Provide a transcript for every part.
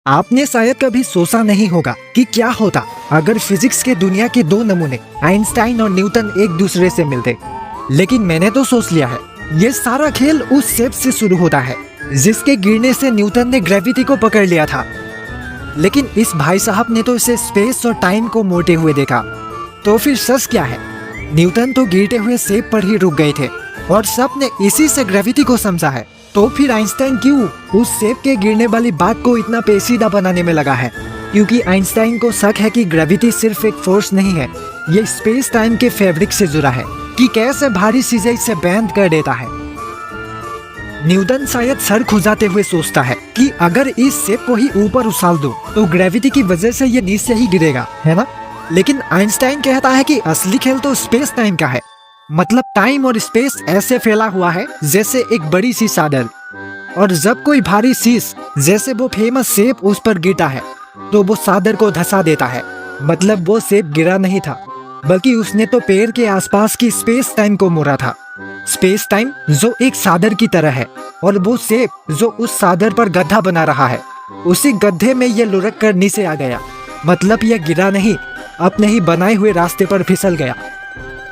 आपने शायद कभी सोचा नहीं होगा कि क्या होता अगर फिजिक्स के दुनिया के दो नमूने आइंस्टाइन और न्यूटन एक दूसरे से मिलते। लेकिन मैंने तो सोच लिया है, ये सारा खेल उस शेप से शुरू होता है जिसके गिरने से न्यूटन ने ग्रेविटी को पकड़ लिया था। लेकिन इस भाई साहब ने तो इसे स्पेस और टाइम को मोड़ते हुए देखा। तो फिर सच क्या है? न्यूटन तो गिरते हुए शेप पर ही रुक गए थे और सबने इसी से ग्रेविटी को समझा है। तो फिर आइंस्टाइन क्यों उस शेप के गिरने वाली बात को इतना पेचीदा बनाने में लगा है? क्योंकि आइंस्टाइन को शक है कि ग्रेविटी सिर्फ एक फोर्स नहीं है, ये स्पेस टाइम के फैब्रिक से जुड़ा है कि कैसे भारी चीजें इसे बैंड कर देता है। न्यूटन शायद सर खुजाते हुए सोचता है कि अगर इस शेप को ही ऊपर उछाल दो तो ग्रेविटी की वजह से ये नीचे ही गिरेगा, है ना? लेकिन आइंस्टाइन कहता है कि असली खेल तो स्पेस टाइम का है। मतलब टाइम और स्पेस ऐसे फैला हुआ है जैसे एक बड़ी सी चादर, और जब कोई भारी चीज जैसे वो फेमस शेप उस पर गिरता है तो वो चादर को धंसा देता है। मतलब वो शेप गिरा नहीं था, बल्कि उसने तो पेड़ के आसपास की स्पेस टाइम को मोड़ा था। स्पेस टाइम जो एक चादर की तरह है, और वो शेप जो उस चादर पर गड्ढा बना रहा है, उसी गड्ढे में ये लुढ़क कर नीचे आ गया। मतलब यह गिरा नहीं, अपने ही बनाए हुए रास्ते पर फिसल गया।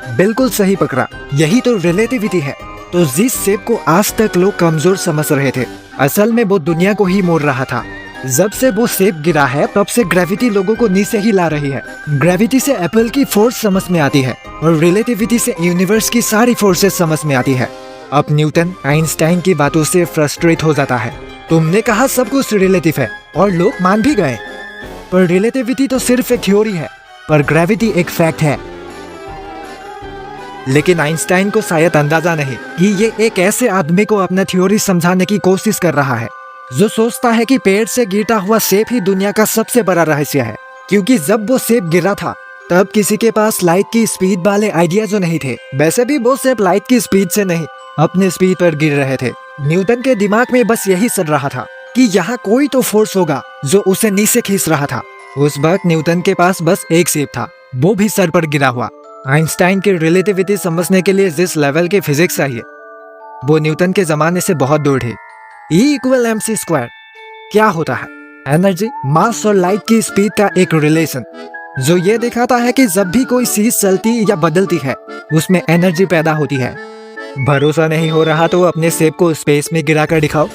बिल्कुल सही पकड़ा, यही तो रिलेटिविटी है। तो जिस शेप को आज तक लोग कमजोर समझ रहे थे, असल में वो दुनिया को ही मोड़ रहा था। जब से वो शेप गिरा है तब से ग्रेविटी लोगों को नीचे ही ला रही है। ग्रेविटी से एप्पल की फोर्स समझ में आती है और रिलेटिविटी से यूनिवर्स की सारी फोर्सेस समझ में आती है। अब न्यूटन आइंस्टाइन की बातों से फ्रस्ट्रेट हो जाता है। तुमने कहा सब कुछ रिलेटिव है और लोग मान भी गए, पर रिलेटिविटी तो सिर्फ एक थ्योरी है, पर ग्रेविटी एक फैक्ट है। लेकिन आइंस्टाइन को शायद अंदाजा नहीं कि ये एक ऐसे आदमी को अपना थ्योरी समझाने की कोशिश कर रहा है जो सोचता है कि पेड़ से गिरता हुआ शेप ही दुनिया का सबसे बड़ा रहस्य है। क्योंकि जब वो शेप गिरा था तब किसी के पास लाइट की स्पीड वाले आइडिया जो नहीं थे। वैसे भी वो शेप लाइट की स्पीड से नहीं, अपने स्पीड पर गिर रहे थे। न्यूटन के दिमाग में बस यही चल रहा था कि यहाँ कोई तो फोर्स होगा जो उसे नीचे खींच रहा था। उस वक्त न्यूटन के पास बस एक शेप था, वो भी सर पर गिरा हुआ। आइंस्टाइन की रिलेटिविटी समझने के लिए जिस लेवल की फिजिक्स चाहिए वो न्यूटन के जमाने से बहुत दूर थी। E=mc²। क्या होता है? एनर्जी, मास और लाइट की स्पीड का एक रिलेशन जो ये दिखाता है कि जब भी कोई चीज चलती या बदलती है उसमें एनर्जी पैदा होती है। भरोसा नहीं हो रहा तो अपने शेप को स्पेस में गिरा कर दिखाओ।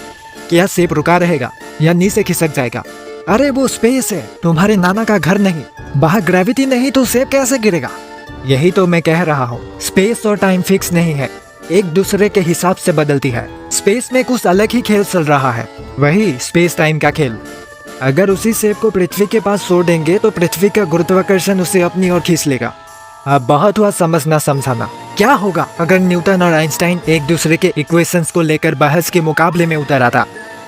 क्या शेप रुका रहेगा या नीचे खिसक जाएगा? अरे वो स्पेस है, तुम्हारे नाना का घर नहीं। वहाँ ग्रेविटी नहीं तो शेप कैसे गिरेगा? यही तो मैं कह रहा हूँ, स्पेस और टाइम फिक्स नहीं है, एक दूसरे के हिसाब से बदलती है। स्पेस में कुछ अलग ही खेल चल रहा है, वही स्पेस टाइम का खेल। अगर उसी शेप को पृथ्वी के पास छोड़ देंगे तो पृथ्वी का गुरुत्वाकर्षण उसे अपनी ओर खींच लेगा। अब बहुत हुआ समझना समझाना। क्या होगा अगर न्यूटन और आइंस्टाइन एक दूसरे के इक्वेशंस को लेकर बहस के मुकाबले में उतर आता?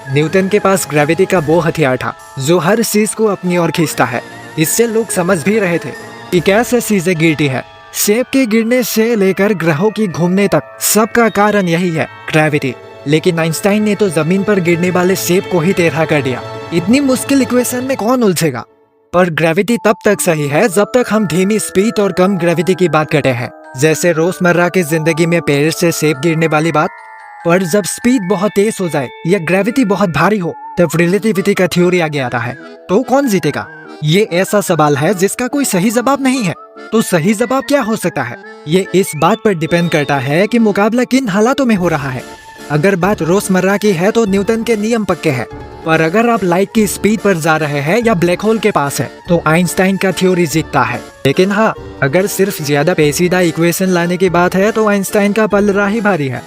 न्यूटन के पास ग्रेविटी का वो हथियार था जो हर चीज को अपनी ओर खींचता है। इससे लोग समझ भी रहे थे कि कैसे चीजें गिरती है। शेप के गिरने से लेकर ग्रहों की घूमने तक सबका कारण यही है, ग्रेविटी। लेकिन आइंस्टाइन ने तो जमीन पर गिरने वाले शेप को ही टेढ़ा कर दिया। इतनी मुश्किल इक्वेशन में कौन उलझेगा? पर ग्रेविटी तब तक सही है जब तक हम धीमी स्पीड और कम ग्रेविटी की बात करते हैं, जैसे रोजमर्रा की जिंदगी में पेड़ से शेप गिरने वाली बात। पर जब स्पीड बहुत तेज हो जाए या ग्रेविटी बहुत भारी हो तब रिलेटिविटी का थ्योरी आगे आता है। तो कौन जीतेगा? ये ऐसा सवाल है जिसका कोई सही जवाब नहीं है। तो सही जवाब क्या हो सकता है? ये इस बात पर डिपेंड करता है कि मुकाबला किन हालातों में हो रहा है। अगर बात रोजमर्रा की है तो न्यूटन के नियम पक्के हैं, पर अगर आप लाइट की स्पीड पर जा रहे हैं या ब्लैक होल के पास है तो आइंस्टाइन का थ्योरी जीतता है। लेकिन हाँ, अगर सिर्फ ज्यादा पेचीदा इक्वेशन लाने की बात है तो आइंस्टाइन का पलड़ा ही भारी है।